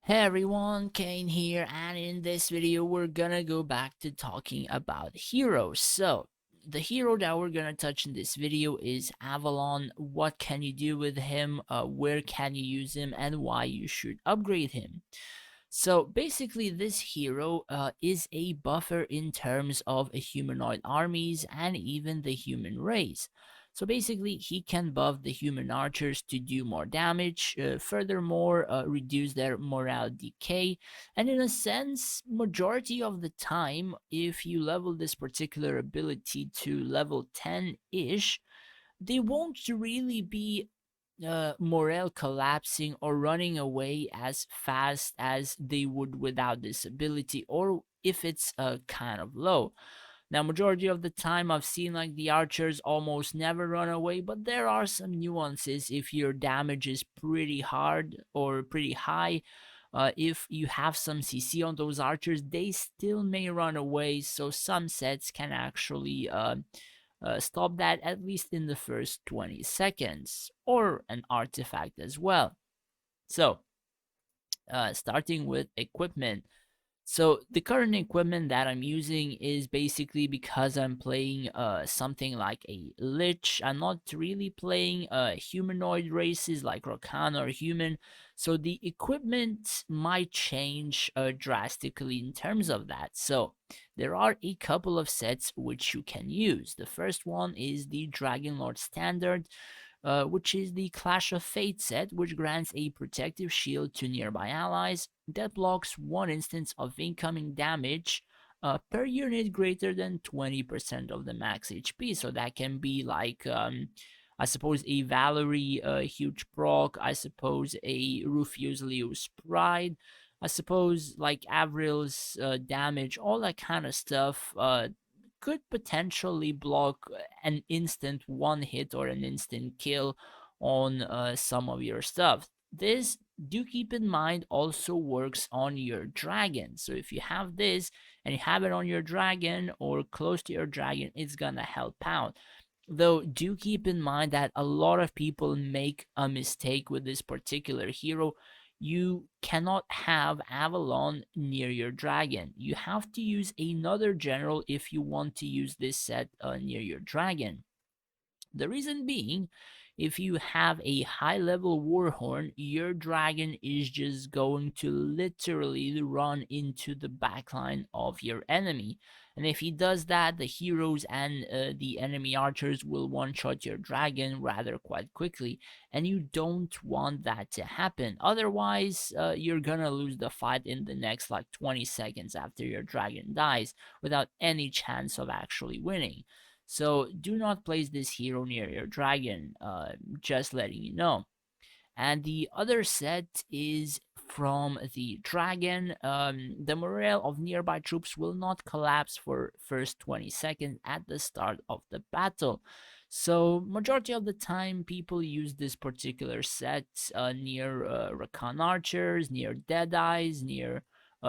Hey everyone, Kane here, and in this video we're gonna go back to talking about heroes. So, the hero that we're gonna touch in this video is Avalon. What can you do with him, where can you use him, and why you should upgrade him. So basically this hero is a buffer in terms of humanoid armies and even the human race. So basically he can buff the human archers to do more damage, furthermore reduce their morale decay, and in a sense majority of the time if you level this particular ability to level 10-ish, they won't really be morale collapsing or running away as fast as they would without this ability, or if it's kind of low. Now, majority of the time I've seen like the archers almost never run away, but there are some nuances if your damage is pretty hard or pretty high. If you have some CC on those archers, they still may run away, so some sets can actually stop that at least in the first 20 seconds, or an artifact as well. So, starting with equipment. So the current equipment that I'm using is basically because I'm playing something like a lich. I'm not really playing humanoid races like Rakan or human. So the equipment might change drastically in terms of that. So there are a couple of sets which you can use. The first one is the Dragon Lord Standard, which is the Clash of Fate set, which grants a protective shield to nearby allies that blocks one instance of incoming damage per unit greater than 20% of the max HP. So that can be like, I suppose, a Valerie huge proc, I suppose a Rufus Leo's Pride, I suppose like Avril's damage, all that kind of stuff. Could potentially block an instant one hit or an instant kill on some of your stuff. This, do keep in mind, also works on your dragon. So if you have this and you have it on your dragon or close to your dragon, it's gonna help out. Though do keep in mind that a lot of people make a mistake with this particular hero. You cannot have Avalon near your dragon. You have to use another general if you want to use this set near your dragon. The reason being, if you have a high level Warhorn, your dragon is just going to literally run into the backline of your enemy. And if he does that, the heroes and the enemy archers will one shot your dragon rather quite quickly. And you don't want that to happen. Otherwise, you're gonna lose the fight in the next like 20 seconds after your dragon dies without any chance of actually winning. So do not place this hero near your dragon, just letting you know. And the other set is from the dragon. The morale of nearby troops will not collapse for first 20 seconds at the start of the battle. So majority of the time people use this particular set near Rakan archers, near Deadeyes, near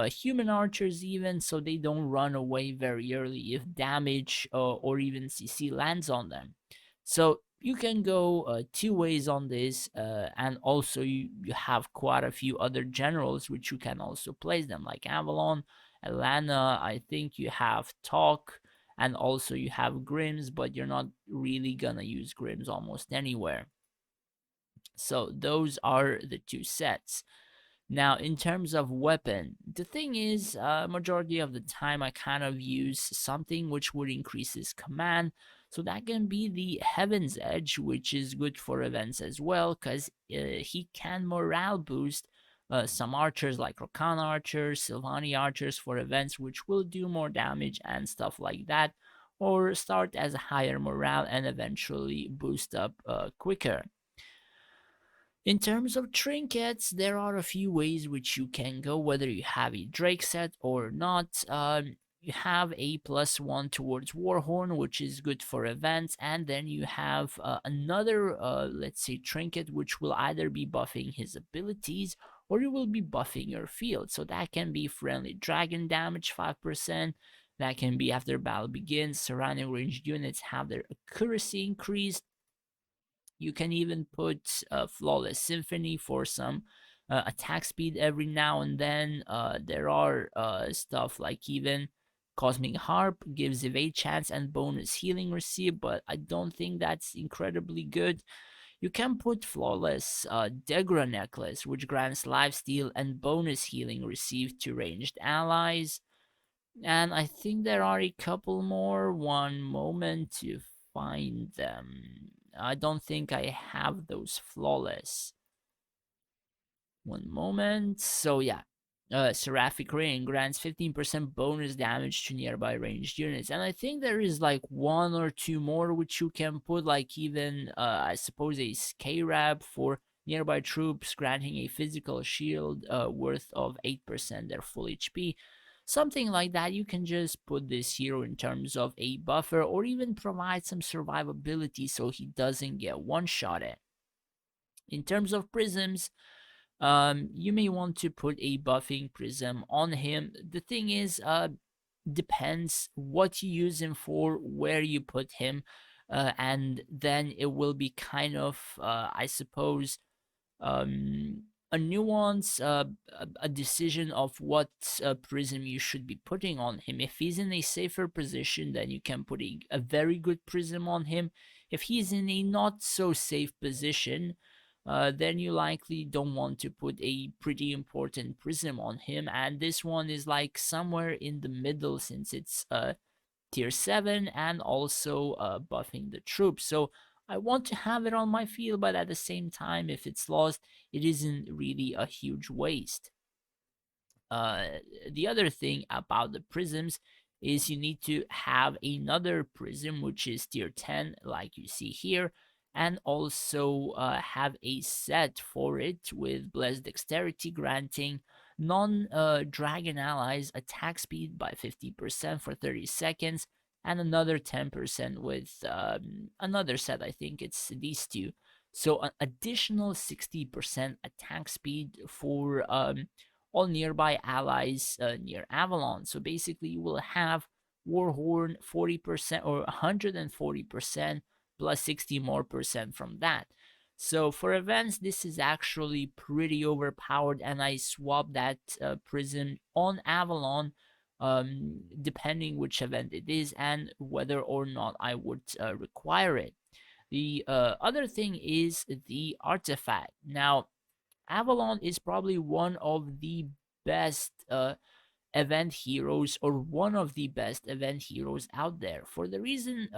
human archers even, so they don't run away very early if damage or even CC lands on them. So you can go two ways on this, and also you have quite a few other generals which you can also place them, like Avalon, Atlanta, I think you have Talk, and also you have Grims, but you're not really gonna use Grims almost anywhere. So those are the two sets. Now, in terms of weapon, the thing is, majority of the time I kind of use something which would increase his command. So that can be the Heaven's Edge, which is good for events as well, because he can morale boost some archers like Rokan archers, Sylvani archers for events which will do more damage and stuff like that, or start as higher morale and eventually boost up quicker. In terms of trinkets, there are a few ways which you can go, whether you have a Drake set or not. You have a +1 towards Warhorn, which is good for events, and then you have another, let's say, trinket, which will either be buffing his abilities or you will be buffing your field. So that can be friendly dragon damage 5%. That can be after battle begins, surrounding ranged units have their accuracy increased. You can even put Flawless Symphony for some attack speed every now and then. There are stuff like even Cosmic Harp gives evade chance and bonus healing received, but I don't think that's incredibly good. You can put Flawless Degra Necklace, which grants lifesteal and bonus healing received to ranged allies. And I think there are a couple more. One moment to find them. I don't think I have those Flawless. One moment. So yeah, Seraphic Ring grants 15% bonus damage to nearby ranged units, and I think there is like one or two more which you can put, like even I suppose a Scarab for nearby troops, granting a physical shield worth of 8% their full HP. Something like that. You can just put this hero in terms of a buffer, or even provide some survivability so he doesn't get one-shotted. In terms of prisms, you may want to put a buffing prism on him. The thing is, depends what you use him for, where you put him, and then it will be kind of, I suppose, um, a nuance, a decision of what prism you should be putting on him. If he's in a safer position, then you can put a very good prism on him. If he's in a not so safe position, then you likely don't want to put a pretty important prism on him. And this one is like somewhere in the middle, since it's tier 7 and also buffing the troops. So I want to have it on my field, but at the same time, if it's lost, it isn't really a huge waste. Uh, the other thing about the prisms is you need to have another prism which is tier 10, like you see here, and also have a set for it with blessed dexterity, granting non-dragon allies attack speed by 50% for 30 seconds, and another 10% with another set. I think it's these two, so an additional 60% attack speed for all nearby allies near Avalon. So basically, you will have Warhorn 40% or 140% plus 60 more percent from that. So for events, this is actually pretty overpowered, and I swapped that prism on Avalon, depending which event it is and whether or not I would require it. The other thing is the artifact. Now, Avalon is probably one of the best event heroes, or one of the best event heroes out there. For the reason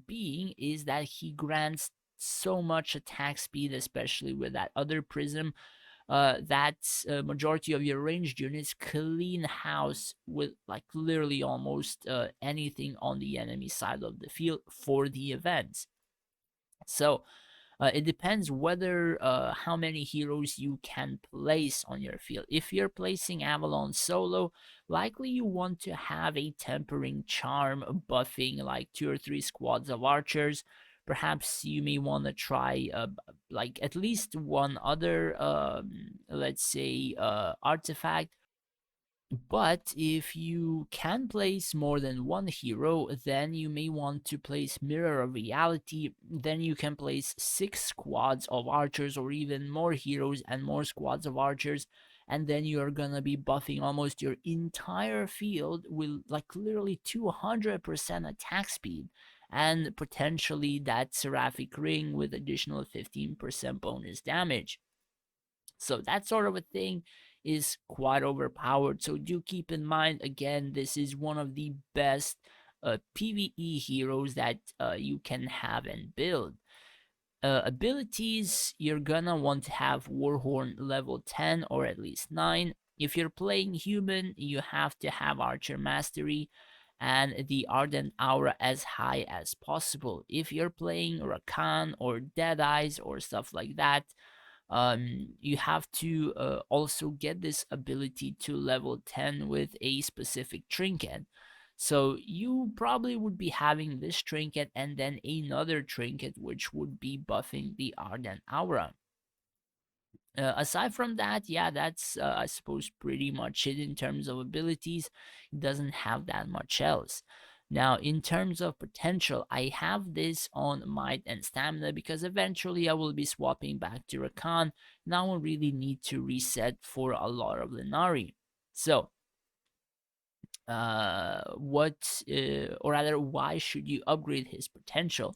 being is that he grants so much attack speed, especially with that other prism, that majority of your ranged units clean house with like literally almost anything on the enemy side of the field for the events. So it depends whether how many heroes you can place on your field. If you're placing Avalon solo, likely you want to have a tempering charm buffing like 2 or 3 squads of archers. Perhaps you may want to try like at least one other, let's say, artifact. But if you can place more than one hero, then you may want to place Mirror of Reality. Then you can place 6 squads of archers, or even more heroes and more squads of archers. And then you're gonna be buffing almost your entire field with like literally 200% attack speed. And potentially that Seraphic Ring with additional 15% bonus damage. So that sort of a thing is quite overpowered. So do keep in mind, again, this is one of the best PvE heroes that you can have and build. Abilities, you're gonna want to have Warhorn level 10 or at least 9. If you're playing human, you have to have Archer Mastery and the Ardent Aura as high as possible. If you're playing Rakan or Deadeyes or stuff like that, you have to also get this ability to level 10 with a specific trinket. So you probably would be having this trinket and then another trinket which would be buffing the Ardent Aura. Aside from that, yeah, that's I suppose pretty much it in terms of abilities. It doesn't have that much else. Now, in terms of potential, I have this on might and stamina because eventually I will be swapping back to Rakan, and I will really need to reset for a lot of Linari. So, or rather, why should you upgrade his potential?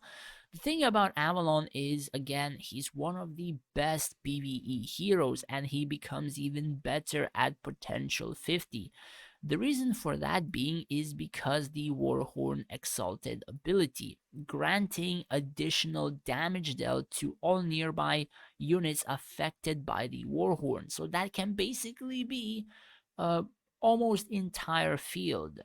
The thing about Avalon is, again, he's one of the best PvE heroes, and he becomes even better at potential 50. The reason for that being is because the Warhorn Exalted ability, granting additional damage dealt to all nearby units affected by the Warhorn. So that can basically be uh, almost entire field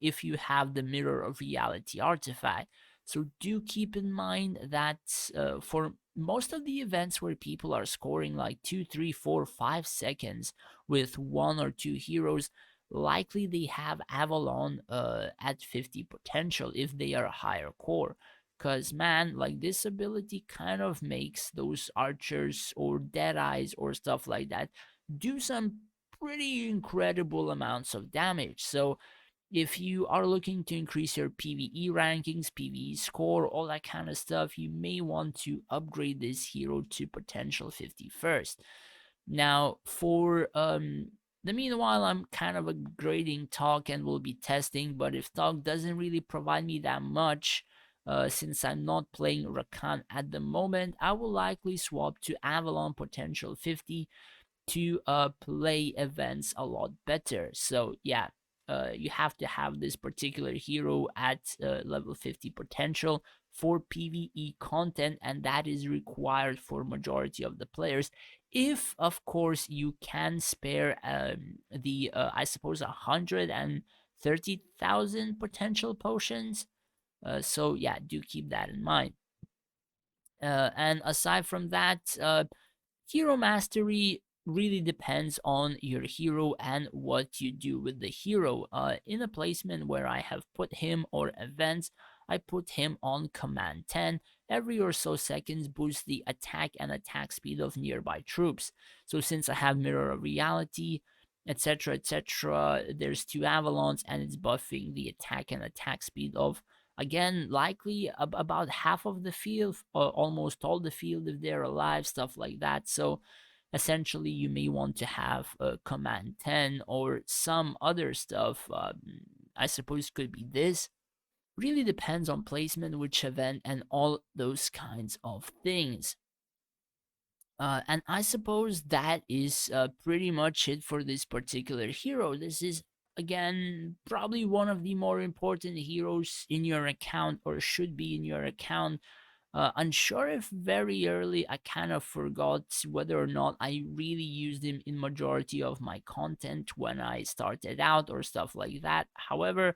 if you have the Mirror of Reality artifact. So do keep in mind that for most of the events where people are scoring like 2, 3, 4, 5 seconds with one or two heroes, likely they have Avalon at 50 potential if they are a higher core. Cause man, like this ability kind of makes those archers or deadeyes or stuff like that do some pretty incredible amounts of damage. So if you are looking to increase your PvE rankings, PvE score, all that kind of stuff, you may want to upgrade this hero to potential 50 first. Now, for the meanwhile, I'm kind of upgrading Talk and will be testing, but if Talk doesn't really provide me that much, since I'm not playing Rakan at the moment, I will likely swap to Avalon potential 50 to play events a lot better. So yeah, you have to have this particular hero at level 50 potential for PvE content, and that is required for majority of the players. If of course you can spare the I suppose 130,000 potential potions. So yeah, do keep that in mind. And aside from that, hero mastery really depends on your hero and what you do with the hero. In a placement where I have put him or events, I put him on command 10. Every or so seconds boosts the attack and attack speed of nearby troops. So since I have Mirror of Reality, etc., etc., there's two Avalons and it's buffing the attack and attack speed of, again, likely about half of the field, or almost all the field if they're alive, stuff like that. So essentially, you may want to have command 10 or some other stuff. I suppose could be this. Really depends on placement, which event, and all those kinds of things. And I suppose that is pretty much it for this particular hero. This is, again, probably one of the more important heroes in your account, or should be in your account. Unsure if very early I kind of forgot whether or not I really used him in majority of my content when I started out or stuff like that. However,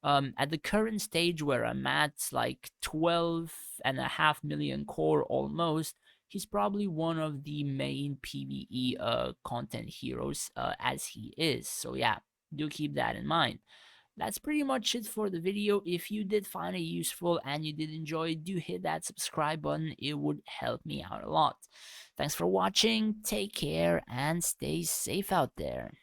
at the current stage where I'm at, like 12.5 million core almost, he's probably one of the main PvE content heroes as he is. So yeah, do keep that in mind. That's pretty much it for the video. If you did find it useful and you did enjoy it, do hit that subscribe button. It would help me out a lot. Thanks for watching, take care, and stay safe out there.